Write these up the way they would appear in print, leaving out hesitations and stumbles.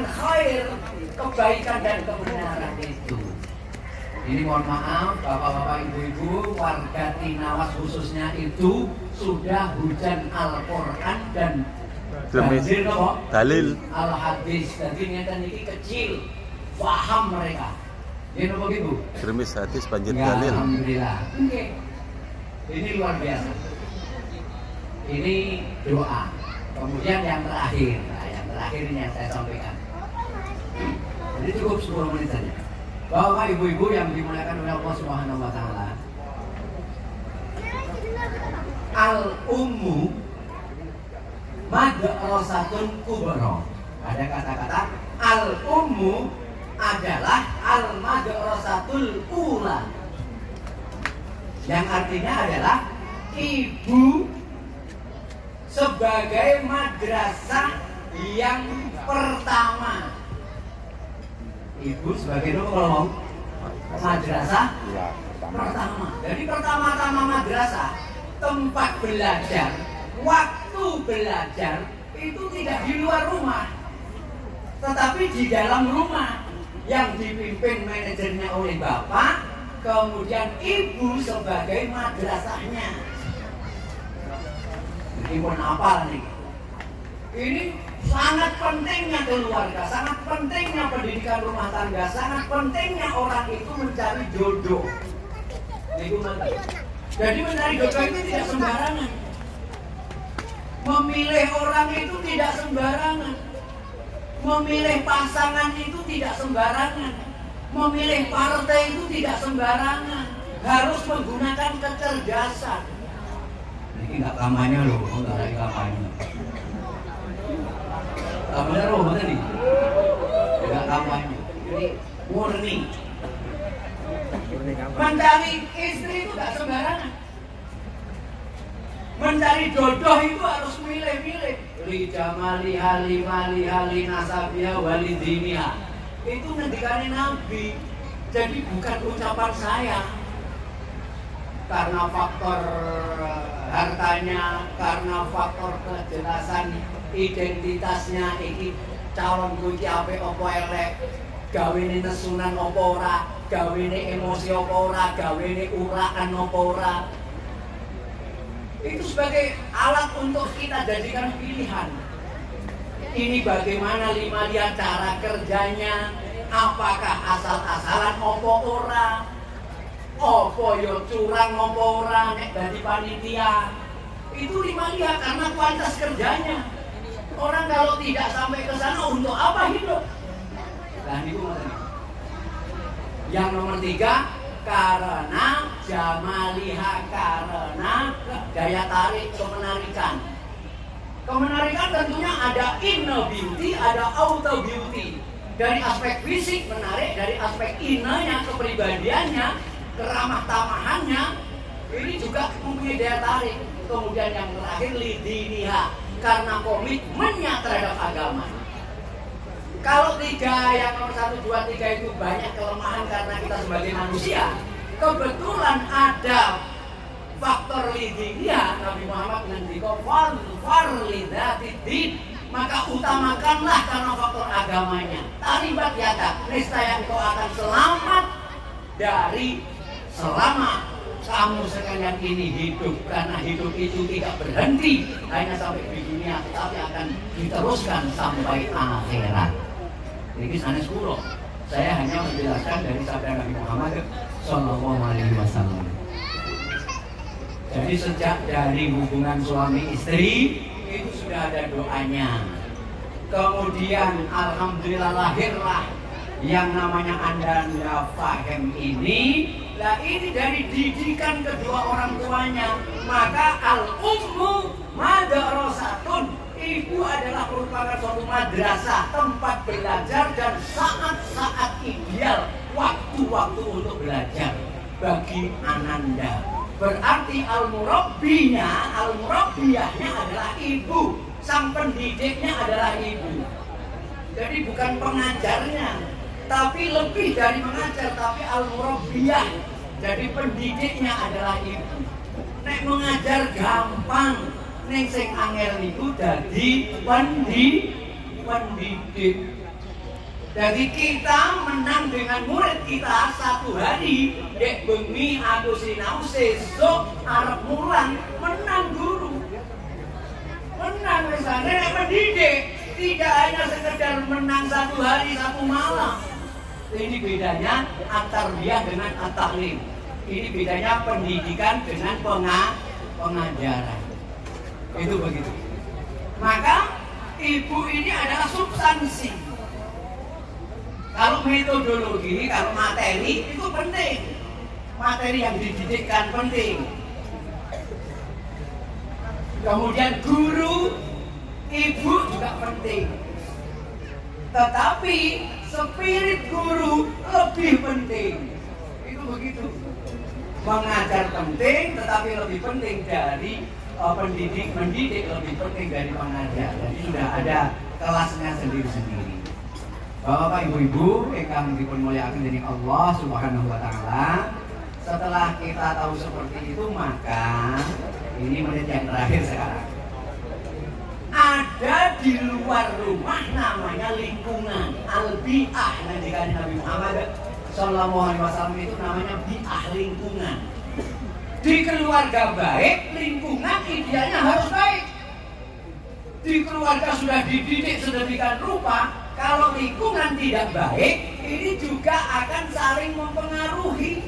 mengajarkan khair, kebaikan dan kebenaran itu. Ini mohon maaf bapak-bapak ibu-ibu warga Tinawas khususnya itu sudah hujan Al-Quran dan dalil Al-Hadis. Jadi ngeten iki kecil paham mereka. Ini apa ibu? Kremis hadis banjir Ya, dalil. alhamdulillah. Oke. Ini luar biasa. Ini doa. Kemudian yang terakhir, yang terakhir ini yang saya sampaikan. Jadi cukup 10 menit saja. Bapak ibu-ibu yang dimuliakan oleh Allah Subhanahu wa taala. Al-ummu madrasatun kubra. Ada kata-kata al-ummu adalah al-madrasatul ula. Yang artinya adalah ibu sebagai madrasah yang pertama. Ibu sebagai kalau madrasah pertama. Jadi pertama-tama madrasah, tempat belajar, waktu belajar itu tidak di luar rumah, tetapi di dalam rumah yang dipimpin manajernya oleh bapak, kemudian ibu sebagai madrasahnya. Ini pun apa nih? Ini sangat pentingnya keluarga, sangat pentingnya pendidikan rumah tangga, sangat pentingnya orang itu mencari jodoh. Jadi mencari jodoh itu tidak sembarangan. Memilih orang itu tidak sembarangan. Memilih pasangan itu tidak sembarangan. Memilih partai itu tidak sembarangan. Harus menggunakan kecerdasan. Ini nggak kampanye loh, nggak lagi kampanye. Kampanye loh, mana nih? Nggak kampanye. Ini murni. Mencari istri itu nggak sembarangan. Mencari jodoh itu harus milih-milih. Li jamali hali nasabiha walidiniha. Itu ngendikane Nabi. Jadi bukan ucapan saya. Karena faktor hartanya, karena faktor kejelasan identitasnya, iki calon kuwi apik apa elek, gawene nesunan apa ora, gawene emosi apa ora, gawene uraan apa ora. Itu sebagai alat untuk kita jadikan pilihan. Ini bagaimana lihat cara kerjanya, apakah asal-asalan apa ora, apa yo curang apa ora nek dadi panitia. Itu lihat karena kualitas kerjanya. Orang kalau tidak sampai ke sana untuk apa hidup? Dan itu yang nomor 3, karena jamaliha, karena daya tarik kemenarikan. Kemenarikan tentunya ada inner beauty, ada outer beauty. Dari aspek fisik menarik, dari aspek innernya, kepribadiannya, keramah tamahannya, ini juga mempunyai daya tarik. Kemudian yang terakhir lidiniha, karena komitmennya terhadap agama. Kalau 3, yang nomor 1, 2, 3 itu banyak kelemahan karena kita sebagai manusia. Kebetulan ada faktor lidiniha, Nabi Muhammad ngendika farlidatid, maka utamakanlah karena faktor agamanya. Taribat yada, niscaya engkau akan selamat dari selama kamu sekalian ini hidup, karena hidup itu tidak berhenti hanya sampai di dunia, tetapi akan diteruskan sampai akhirat. Ini sanes kula. Saya hanya menjelaskan dari sabda Nabi Muhammad Sallallahu Alaihi Wasallam. Jadi sejak dari hubungan suami istri itu sudah ada doanya. Kemudian alhamdulillah lahirlah yang namanya anda faham ini. Nah ini dari didikan kedua orang tuanya. Maka al-ummu madrasatun, ibu adalah merupakan suatu madrasah, tempat belajar dan saat-saat ideal, waktu-waktu untuk belajar bagi ananda. Berarti al-murabbiyahnya adalah ibu, sang pendidiknya adalah ibu. Jadi bukan pengajarnya, tapi lebih dari mengajar, tapi al-murabbiyah. Jadi pendidiknya adalah ibu. Nek mengajar gampang, nek sing angel niku dadi pendidik. Jadi kita menang dengan murid kita 1 hari, dek bengi aku sinau sesuk arep mulang, menang guru. Menang misalnya nek mendidik, tidak hanya sekedar menang 1 hari 1 malam. Ini bedanya at-tarbiyah dengan at-ta'lim. Ini bedanya pendidikan dengan pengajaran. Itu begitu. Maka ibu ini adalah substansi. Kalau metodologi, kalau materi itu penting. Materi yang dididikkan penting. Kemudian guru, ibu juga penting. Tetapi spirit guru lebih penting. Itu begitu. Mengajar penting, tetapi lebih penting dari mendidik lebih penting dari mengajar. Jadi sudah ada kelasnya sendiri-sendiri. Bapak ibu-ibu ingkang dipunmulyakaken dening Allah Subhanahu wa taala. Setelah kita tahu seperti itu, maka ini menit yang terakhir sekarang. Ada di luar rumah namanya lingkungan, al-bi'ah. Nantikan Nabi Muhammad sallallahu alaihi wasallam itu namanya bi'ah, lingkungan. Di keluarga baik, lingkungan idealnya harus baik. Di keluarga sudah dididik sedemikian rupa, kalau lingkungan tidak baik, ini juga akan saling mempengaruhi.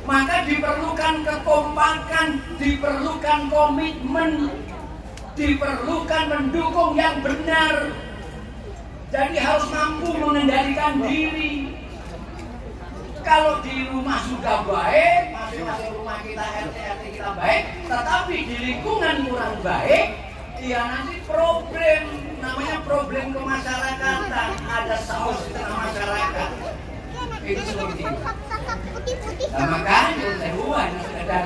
Maka diperlukan kekompakan, diperlukan komitmen, diperlukan mendukung yang benar. Jadi harus mampu mengendalikan diri. Kalau di rumah sudah baik, masing-masing rumah kita, RT kita baik, tetapi di lingkungan kurang baik, ya nanti problem, namanya problem kemasyarakatan, ada saus di tengah masyarakat. Itu seperti itu. Nah, maka saya buat sekedar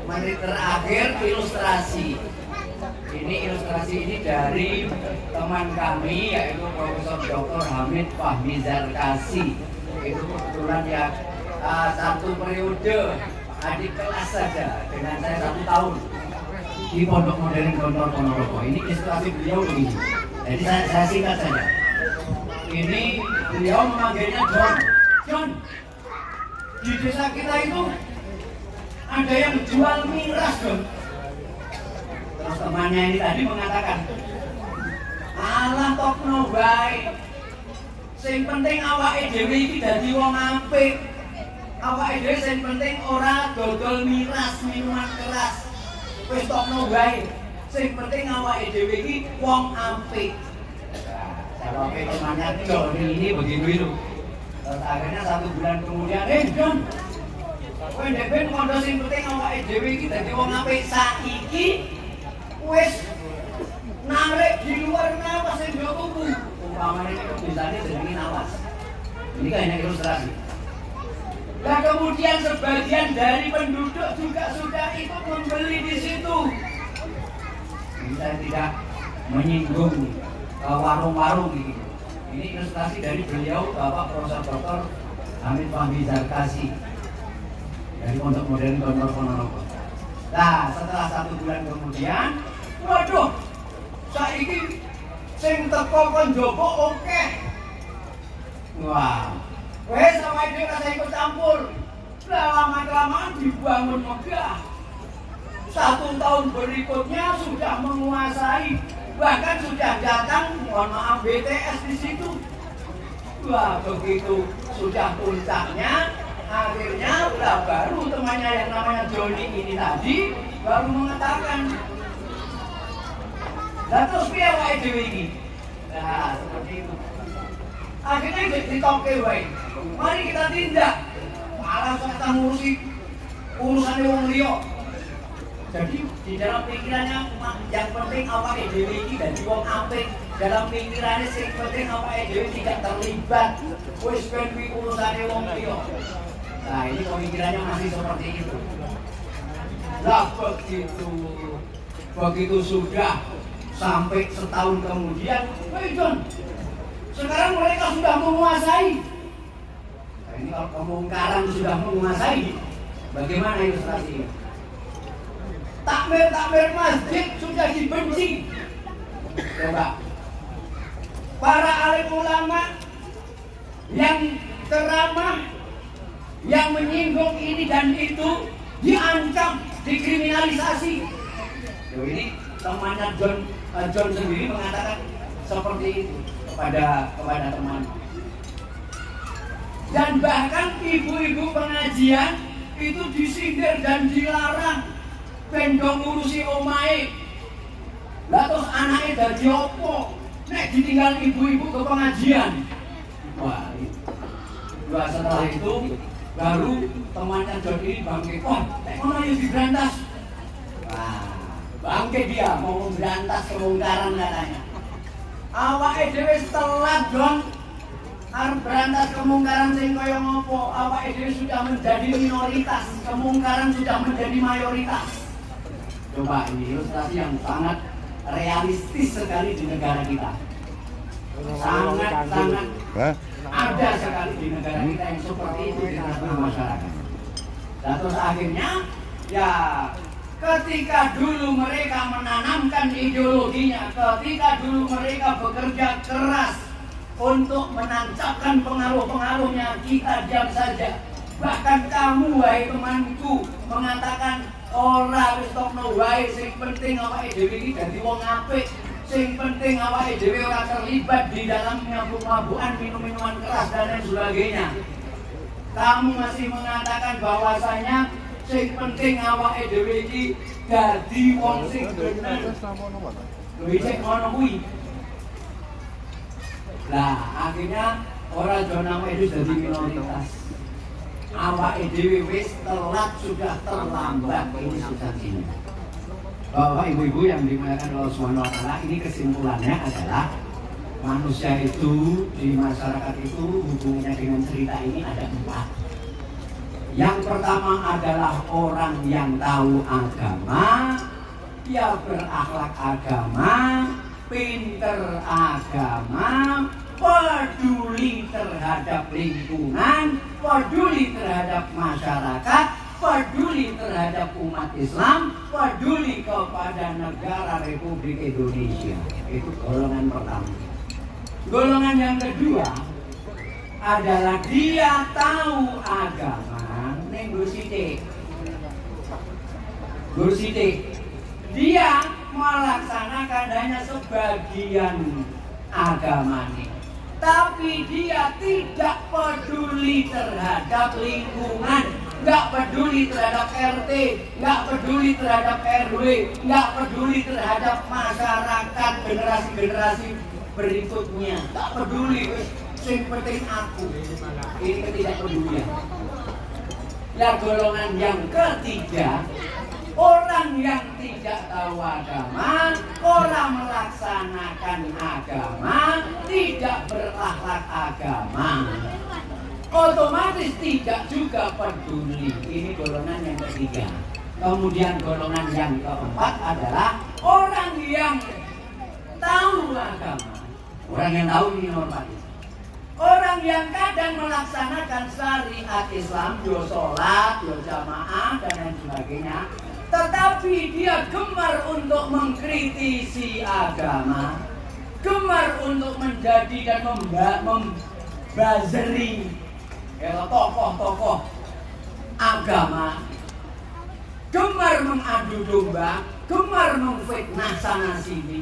menit terakhir ilustrasi. Ini ilustrasi ini dari teman kami, yaitu Profesor Dr. Hamid Fahmi Zarkasi. Itu kebetulan ya 1 periode adik kelas saja dengan saya 1 tahun di Pondok Modern Gontor Ponorogo. Ini ilustrasi beliau begini. Jadi saya singkat saja. Ini beliau memanggilnya John. John, di desa kita itu ada yang jual miras, John. Terus temannya ini tadi mengatakan, alah tokno bae. Sing penting awake dhewe iki dadi wong apik. Awake dhewe sing penting ora dodol miras, minuman keras. Wis tokno bae. Sing penting awake dhewe iki wong apik. Nah, jawabnya temannya John ini begitu itu. Terus akhirnya 1 bulan kemudian, John, kowe ndek ben kondo sing penting awake dhewe iki dadi wong apik. Saiki wis narik di luar napas sing yo tuku. Umpamane itu bisane jenenge napas. Ini kan hanya ilustrasi. Nah, kemudian sebagian dari penduduk juga sudah ikut membeli di situ. Ini saya tidak menyinggung warung-warung ini. Ini ilustrasi dari beliau Bapak Profesor Dr. Hamid Fahmi Zarkasi dari Pondok Modern Gontor Ponorogo. Nah, setelah 1 bulan kemudian, waduh, saiki sing teko kon jowo oke. Wah, wes sama dia rasa ikut campur. Lah lama-kelamaan dibangun megah. 1 tahun berikutnya sudah menguasai, bahkan sudah datang, mohon maaf, BTS di situ. Wah, begitu sudah puncaknya, akhirnya lah baru temannya yang namanya Joni ini tadi baru mengatakan, lah terus piye wae dhewe iki? Nah, seperti itu. Akhirnya ditoke wae. Mari kita tindak. Malah kita ngurusi urusan wong liya. Jadi di dalam pikirannya yang penting awake dhewe iki dadi wong apik. Dalam pikirannya sing penting awake dhewe tidak terlibat. Wis ben kuwi urusane wong liya. Nah, ini pemikirannya masih seperti itu. Lah begitu sudah sampai setahun kemudian, John, sekarang mereka sudah menguasai. Nah, ini kalau kemungkaran sudah menguasai, bagaimana ilustrasinya? Takmir masjid sudah dibenci. Coba, para alim ulama yang ceramah, yang menyinggung ini dan itu diancam, dikriminalisasi. Ini temannya John sendiri mengatakan seperti itu kepada teman. Dan bahkan ibu-ibu pengajian itu disindir dan dilarang pendong ngurusi omae. Lah terus anaknya dadi opo? Nek ditinggal ibu-ibu ke pengajian. Wah, setelah itu baru temannya John ini bangkit. Wah, nek ngono yo diberantas. Wah, bangkit dia mau memberantas kemungkaran katanya. Awake dhewe telat, John. Arep berantas kemungkaran sing kaya ngopo? Awake dhewe sudah menjadi minoritas, kemungkaran sudah menjadi mayoritas. Coba ini ilustrasi yang sangat realistis sekali di negara kita. Sangat ada sekali di negara kita yang seperti itu di tengah masyarakat. Dan terus akhirnya ya ketika dulu mereka menanamkan ideologinya, ketika dulu mereka bekerja keras untuk menancapkan pengaruh-pengaruhnya, kita diam saja. Bahkan kamu, wahai temanku, mengatakan ora wis tokno wae, sing penting awake dhewe iki dadi wong apik, sing penting awake dhewe ora terlibat di dalam mabuk-mabukan, minum-minuman keras dan lain sebagainya. Kamu masih mengatakan bahwasanya sing penting awake dhewe iki dadi wong sing bener. Kuwi cek ngono kuwi. Lah akhirnya ora jona itu jadi minoritas. Awake dhewe wis telat, sudah terlambat, ini sudah sini. Bapak ibu-ibu yang dimuliakan Allah Subhanahu wa taala, ini kesimpulannya adalah manusia itu di masyarakat itu hubungannya dengan cerita ini ada 4. Yang pertama adalah orang yang tahu agama, dia berakhlak agama, pinter agama, peduli terhadap lingkungan, peduli terhadap masyarakat, peduli terhadap umat Islam, peduli kepada negara Republik Indonesia. Itu golongan pertama. Golongan yang kedua adalah dia tahu agama, ning Gur Sithik. Dia melaksanakan hanya sebagian agamanya, tapi dia tidak peduli terhadap lingkungan, nggak peduli terhadap RT, nggak peduli terhadap RW, nggak peduli terhadap masyarakat generasi-generasi berikutnya, nggak peduli. Yang penting aku. Ini ketidakpedulian. Nah, golongan yang ketiga, orang yang tidak tahu agama, orang melaksanakan agama, tidak berakhlak agama, otomatis tidak juga peduli. Ini golongan yang ketiga. Kemudian golongan yang keempat adalah orang yang tahu agama. Orang yang tahu ini normatif. Orang yang kadang melaksanakan syariat Islam, yo sholat, yo jamaah dan lain sebagainya, tetapi dia gemar untuk mengkritisi agama, gemar untuk menjadi dan membazeri tokoh-tokoh agama, gemar mengadu domba, gemar memfitnah sana sini,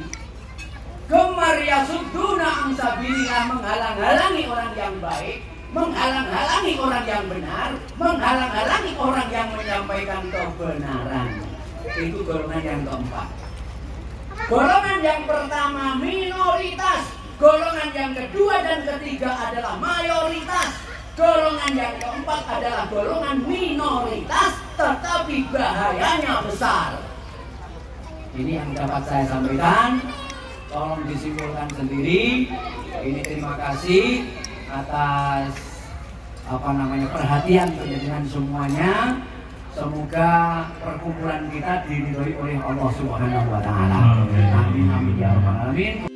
gemar yasudduna an sabilillah, menghalang-halangi orang yang baik, menghalang-halangi orang yang benar, menghalang-halangi orang yang menyampaikan kebenaran. Itu golongan yang keempat. Golongan yang pertama minoritas, golongan yang kedua dan ketiga adalah mayoritas, golongan yang keempat adalah golongan minoritas, tetapi bahayanya besar. Ini yang dapat saya sampaikan. Tolong disimpulkan sendiri. Ini terima kasih atas perhatian dengan semuanya. Semoga perkumpulan kita diridhoi oleh Allah Subhanahu wa taala. Amin amin ya rabbal alamin.